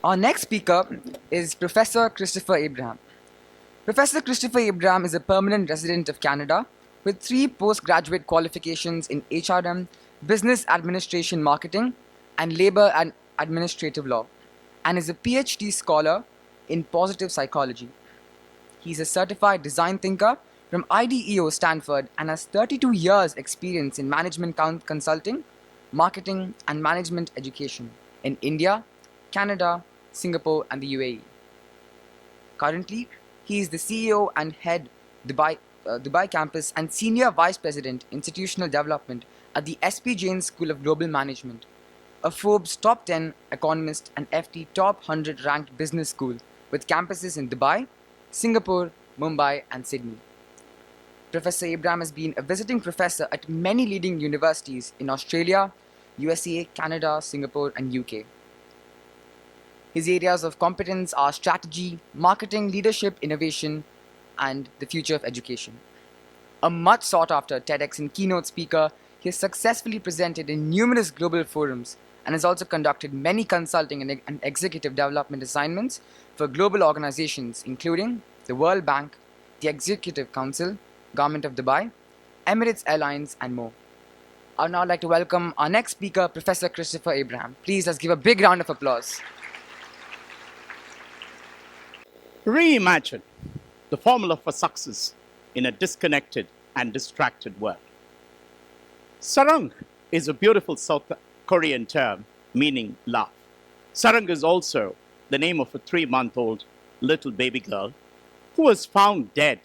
Our next speaker is Professor Christopher Abraham. Professor Christopher Abraham is a permanent resident of Canada with 3 postgraduate qualifications in HRM, Business Administration Marketing, and Labor and Administrative Law, and is a PhD scholar in positive psychology. He is a certified design thinker from IDEO Stanford and has 32 years experience in management consulting, marketing, and management education in India, Canada, Singapore, and the UAE. Currently, he is the CEO and head Dubai campus and Senior Vice President Institutional Development at the SP Jain School of Global Management, a Forbes Top 10 economist and FT Top 100 ranked business school with campuses in Dubai, Singapore, Mumbai, and Sydney. Professor Abraham has been a visiting professor at many leading universities in Australia, USA, Canada, Singapore, and UK. His areas of competence are strategy, marketing, leadership, innovation, and the future of education. A much sought after TEDx and keynote speaker, he has successfully presented in numerous global forums and has also conducted many consulting and executive development assignments for global organizations including the World Bank, the Executive Council, Government of Dubai, Emirates Airlines, and more. I would now like to welcome our next speaker, Professor Christopher Abraham. Please let's give a big round of applause. Reimagine the formula for success in a disconnected and distracted world. Sarang is a beautiful South Korean term meaning love. Sarang is also the name of a 3-month-old little baby girl who was found dead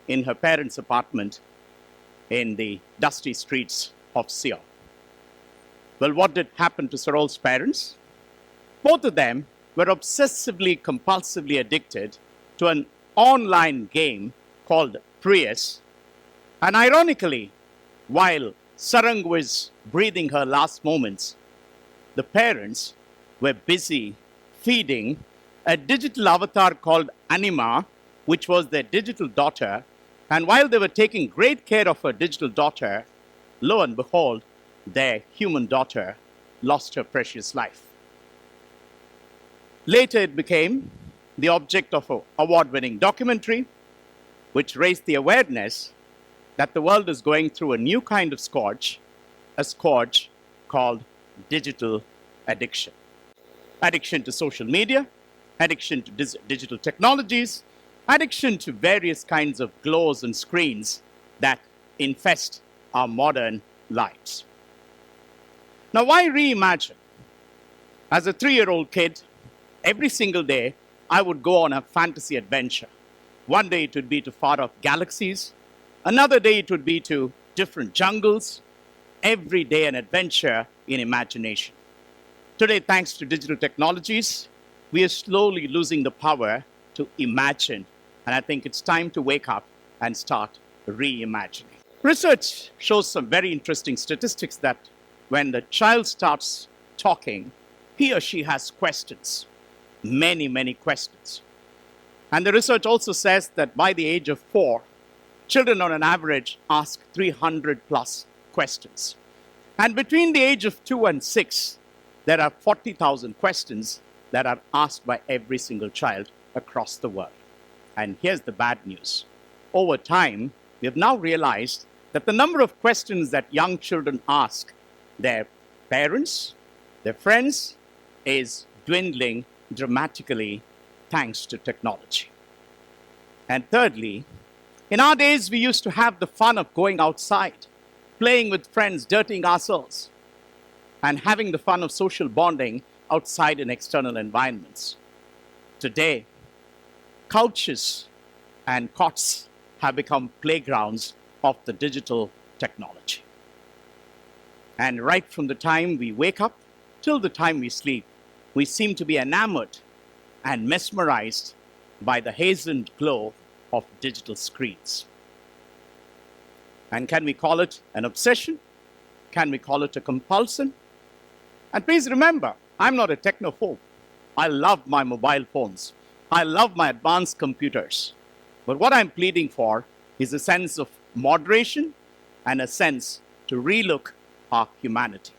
in her parents' apartment in the dusty streets of Seoul. Well, what did happen to Sarol's parents? Both of them were obsessively, compulsively addicted to an online game called Prius. And ironically, while Sarang was breathing her last moments, the parents were busy feeding a digital avatar called Anima, which was their digital daughter. And while they were taking great care of her digital daughter, lo and behold, their human daughter lost her precious life. Later, it became the object of an award-winning documentary, which raised the awareness that the world is going through a new kind of scourge, a scourge called digital addiction. Addiction to social media, addiction to digital technologies, addiction to various kinds of glows and screens that infest our modern lives. Now, why reimagine? As a 3-year-old kid, every single day, I would go on a fantasy adventure. One day it would be to far-off galaxies. Another day it would be to different jungles. Every day an adventure in imagination. Today, thanks to digital technologies, we are slowly losing the power to imagine. And I think it's time to wake up and start reimagining. Research shows some very interesting statistics that when the child starts talking, he or she has questions. Many, many questions. And the research also says that by the age of 4, children on an average ask 300 plus questions. And between the age of 2 and 6, there are 40,000 questions that are asked by every single child across the world. And here's the bad news. Over time, we have now realized that the number of questions that young children ask their parents, their friends, is dwindling dramatically thanks to technology. And thirdly, in our days, we used to have the fun of going outside, playing with friends, dirtying ourselves, and having the fun of social bonding outside in external environments. Today, couches and cots have become playgrounds of the digital technology. And right from the time we wake up till the time we sleep, we seem to be enamored and mesmerized by the hazened glow of digital screens. And can we call it an obsession? Can we call it a compulsion? And please remember, I'm not a technophobe. I love my mobile phones. I love my advanced computers. But what I'm pleading for is a sense of moderation and a sense to relook our humanity.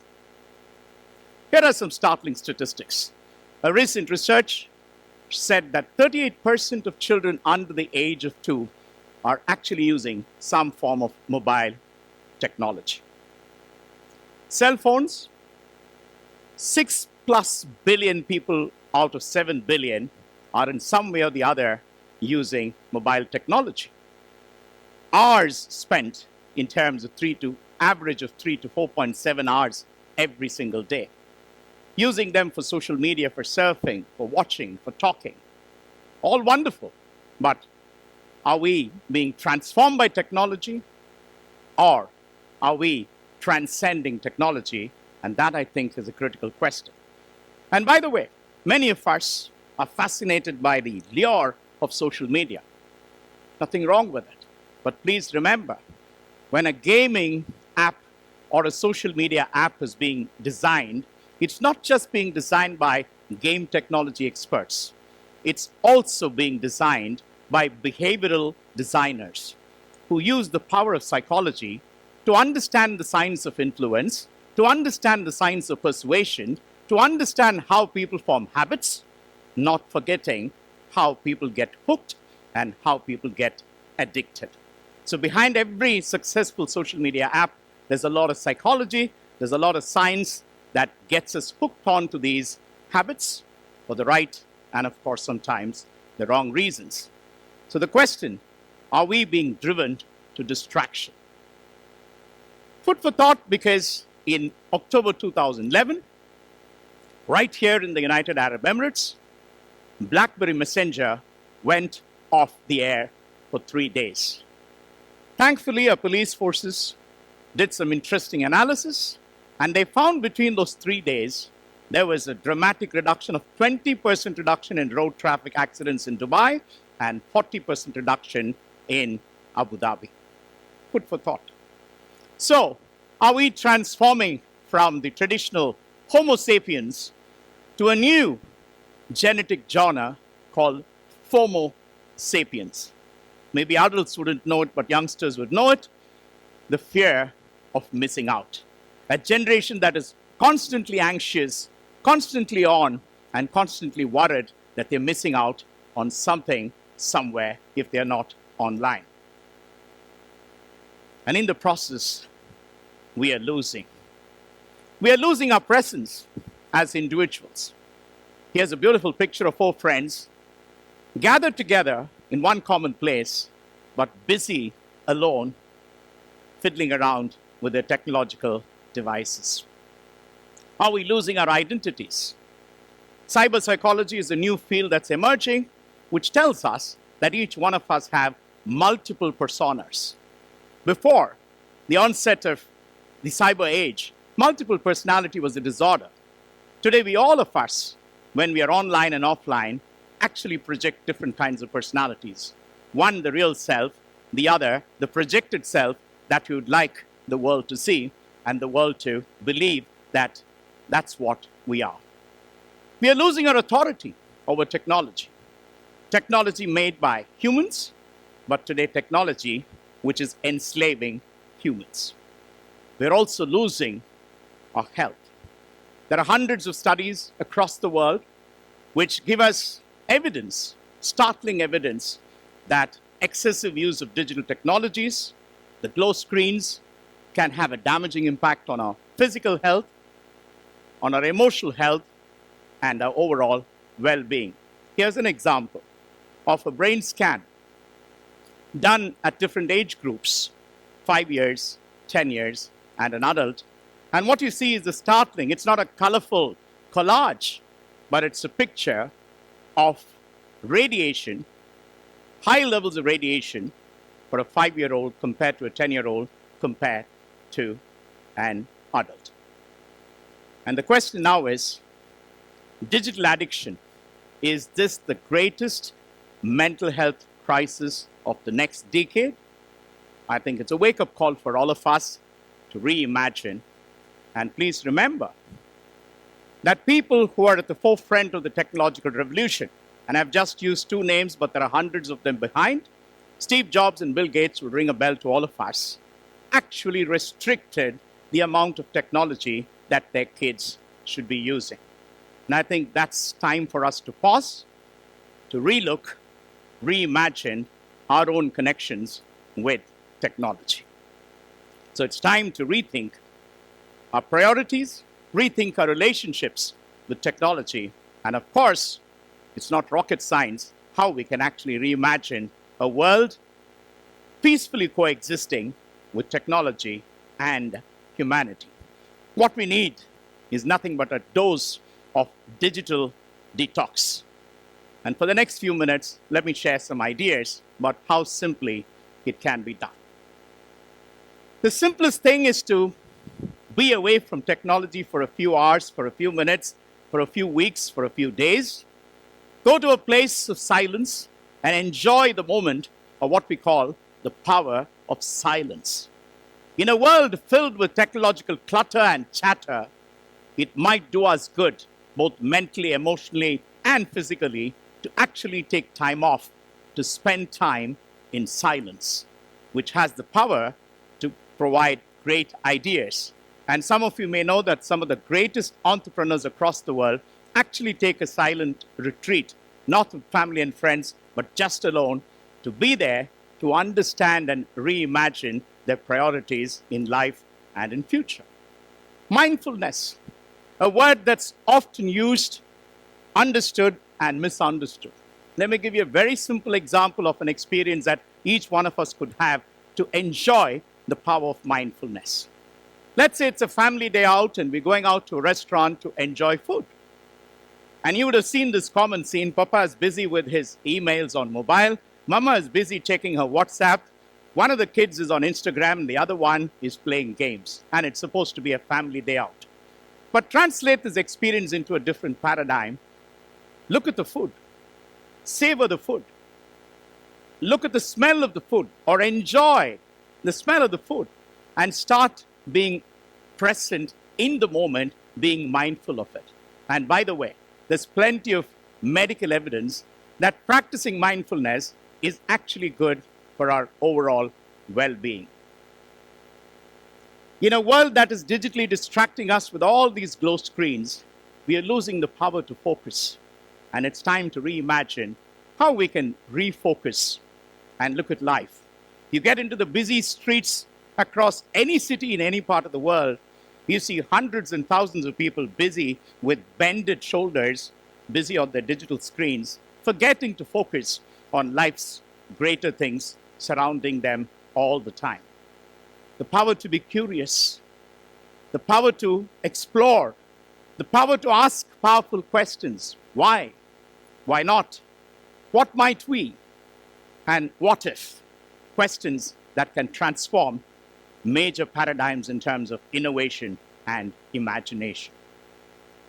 Here are some startling statistics. A recent research said that 38% of children under the age of 2 are actually using some form of mobile technology. Cell phones, 6 plus billion people out of 7 billion are in some way or the other using mobile technology. Hours spent in terms of average of 3 to 4.7 hours every single day. Using them for social media, for surfing, for watching, for talking. All wonderful. But are we being transformed by technology? Or are we transcending technology? And that, I think, is a critical question. And by the way, many of us are fascinated by the lure of social media. Nothing wrong with it. But please remember, when a gaming app or a social media app is being designed, it's not just being designed by game technology experts. It's also being designed by behavioral designers who use the power of psychology to understand the science of influence, to understand the science of persuasion, to understand how people form habits, not forgetting how people get hooked and how people get addicted. So behind every successful social media app, there's a lot of psychology, there's a lot of science that gets us hooked onto these habits for the right and, of course, sometimes the wrong reasons. So the question, are we being driven to distraction? Food for thought, because in October 2011, right here in the United Arab Emirates, BlackBerry Messenger went off the air for 3 days. Thankfully, our police forces did some interesting analysis, and they found between those 3 days, there was a dramatic reduction of 20% reduction in road traffic accidents in Dubai and 40% reduction in Abu Dhabi. Food for thought. So, are we transforming from the traditional Homo sapiens to a new genetic genre called Homo sapiens? Maybe adults wouldn't know it, but youngsters would know it. The fear of missing out. A generation that is constantly anxious, constantly on, and constantly worried that they're missing out on something somewhere if they're not online. And in the process, we are losing. We are losing our presence as individuals. Here's a beautiful picture of 4 friends gathered together in one common place, but busy alone, fiddling around with their technological devices. Are we losing our identities? Cyber psychology is a new field that's emerging, which tells us that each one of us have multiple personas. Before the onset of the cyber age, multiple personality was a disorder. Today, all of us, when we are online and offline, actually project different kinds of personalities. One, the real self, the other, the projected self that we would like the world to see and the world to believe that that's what we are. We are losing our authority over technology. Technology made by humans, but today technology which is enslaving humans. We're also losing our health. There are hundreds of studies across the world which give us evidence, startling evidence, that excessive use of digital technologies, the glow screens, can have a damaging impact on our physical health, on our emotional health, and our overall well-being. Here's an example of a brain scan done at different age groups, 5 years, 10 years, and an adult. And what you see is the startling. It's not a colorful collage, but it's a picture of radiation, high levels of radiation for a 5-year-old compared to a 10-year-old compared to an adult. And the question now is, digital addiction, is this the greatest mental health crisis of the next decade? I think it's a wake-up call for all of us to reimagine. And please remember that people who are at the forefront of the technological revolution, and I've just used 2 names, but there are hundreds of them behind, Steve Jobs and Bill Gates will ring a bell to all of us, actually restricted the amount of technology that their kids should be using. And I think that's time for us to pause, to relook, reimagine our own connections with technology. So it's time to rethink our priorities, rethink our relationships with technology, and of course, it's not rocket science how we can actually reimagine a world peacefully coexisting with technology and humanity. What we need is nothing but a dose of digital detox. And for the next few minutes, let me share some ideas about how simply it can be done. The simplest thing is to be away from technology for a few hours, for a few minutes, for a few weeks, for a few days. Go to a place of silence and enjoy the moment of what we call the power of silence. In a world filled with technological clutter and chatter, it might do us good, both mentally, emotionally, and physically, to actually take time off, to spend time in silence, which has the power to provide great ideas. And some of you may know that some of the greatest entrepreneurs across the world actually take a silent retreat, not with family and friends, but just alone, to be there, to understand and reimagine their priorities in life and in future. Mindfulness, a word that's often used, understood, and misunderstood. Let me give you a very simple example of an experience that each one of us could have to enjoy the power of mindfulness. Let's say it's a family day out and we're going out to a restaurant to enjoy food. And you would have seen this common scene. Papa is busy with his emails on mobile. Mama is busy checking her WhatsApp. One of the kids is on Instagram and the other one is playing games. And it's supposed to be a family day out. But translate this experience into a different paradigm. Look at the food. Savor the food. Look at the smell of the food or enjoy the smell of the food and start being present in the moment, being mindful of it. And by the way, there's plenty of medical evidence that practicing mindfulness is actually good for our overall well-being. In a world that is digitally distracting us with all these glow screens, we are losing the power to focus. And it's time to reimagine how we can refocus and look at life. You get into the busy streets across any city in any part of the world, you see hundreds and thousands of people busy with bended shoulders, busy on their digital screens, forgetting to focus on life's greater things surrounding them all the time. The power to be curious, the power to explore, the power to ask powerful questions. Why? Why not? What might we? And what if? Questions that can transform major paradigms in terms of innovation and imagination.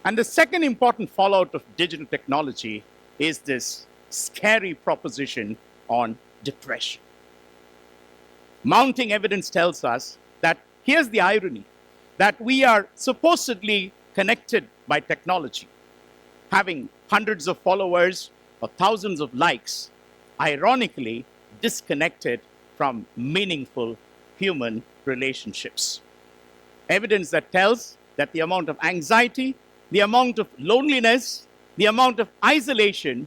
And the second important fallout of digital technology is this scary proposition on depression. Mounting evidence tells us that here's the irony, that we are supposedly connected by technology, having hundreds of followers or thousands of likes, ironically disconnected from meaningful human relationships. Evidence that tells that the amount of anxiety, the amount of loneliness, the amount of isolation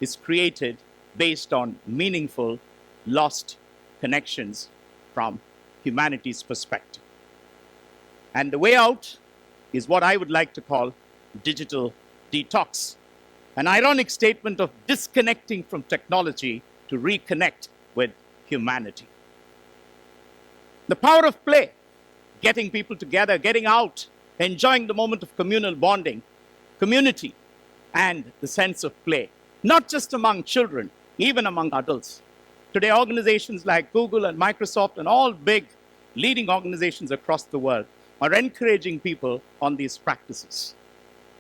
is created based on meaningful lost connections from humanity's perspective. And the way out is what I would like to call digital detox, an ironic statement of disconnecting from technology to reconnect with humanity. The power of play, getting people together, getting out, enjoying the moment of communal bonding, community, and the sense of play, not just among children, even among adults. Today, organizations like Google and Microsoft and all big leading organizations across the world are encouraging people on these practices.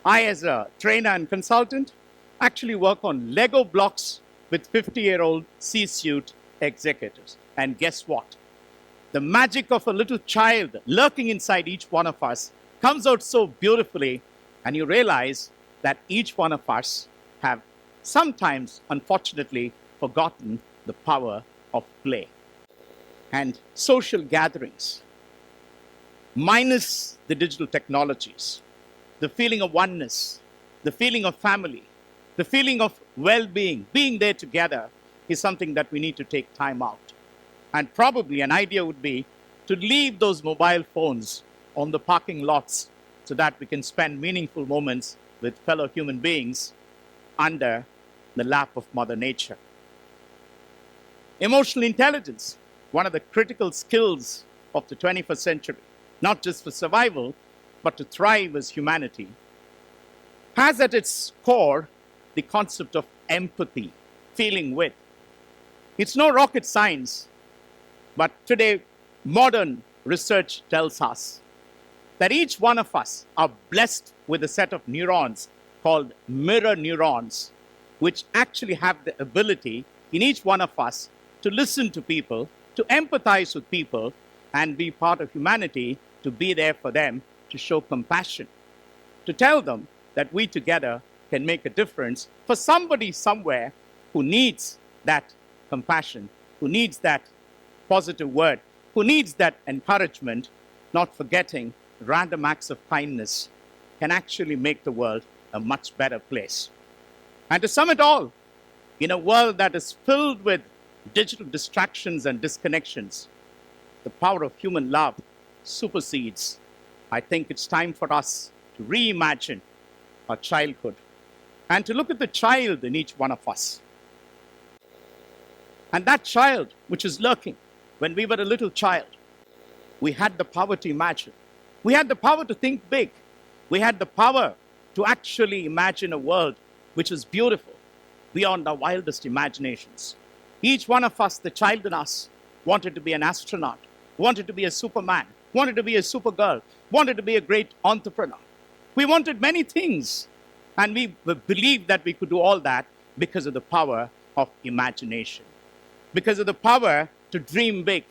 I, as a trainer and consultant, actually work on Lego blocks with 50-year-old C-suite executives. And guess what? The magic of a little child lurking inside each one of us comes out so beautifully, and you realize that each one of us have sometimes, unfortunately, forgotten the power of play. And social gatherings, minus the digital technologies, the feeling of oneness, the feeling of family, the feeling of well-being, being there together is something that we need to take time out. And probably an idea would be to leave those mobile phones on the parking lots so that we can spend meaningful moments with fellow human beings under the lap of Mother Nature. Emotional intelligence, one of the critical skills of the 21st century, not just for survival, but to thrive as humanity, has at its core the concept of empathy, feeling with. It's no rocket science, but today modern research tells us that each one of us are blessed with a set of neurons called mirror neurons, which actually have the ability in each one of us to listen to people, to empathize with people, and be part of humanity, to be there for them, to show compassion, to tell them that we together can make a difference for somebody somewhere who needs that compassion, who needs that positive word, who needs that encouragement, not forgetting random acts of kindness can actually make the world a much better place. And to sum it all, in a world that is filled with digital distractions and disconnections, the power of human love supersedes. I think it's time for us to reimagine our childhood and to look at the child in each one of us. And that child which is lurking when we were a little child, we had the power to imagine. We had the power to think big. We had the power to actually imagine a world which is beautiful beyond our wildest imaginations. Each one of us, the child in us, wanted to be an astronaut, wanted to be a superman, wanted to be a supergirl, wanted to be a great entrepreneur. We wanted many things, and we believed that we could do all that because of the power of imagination, because of the power to dream big,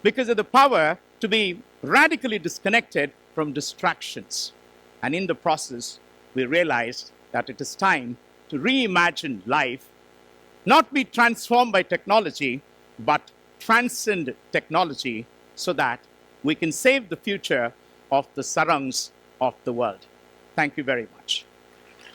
because of the power to be radically disconnected from distractions. And in the process, we realized that it is time to reimagine life, not be transformed by technology, but transcend technology so that we can save the future of the sarangs of the world. Thank you very much.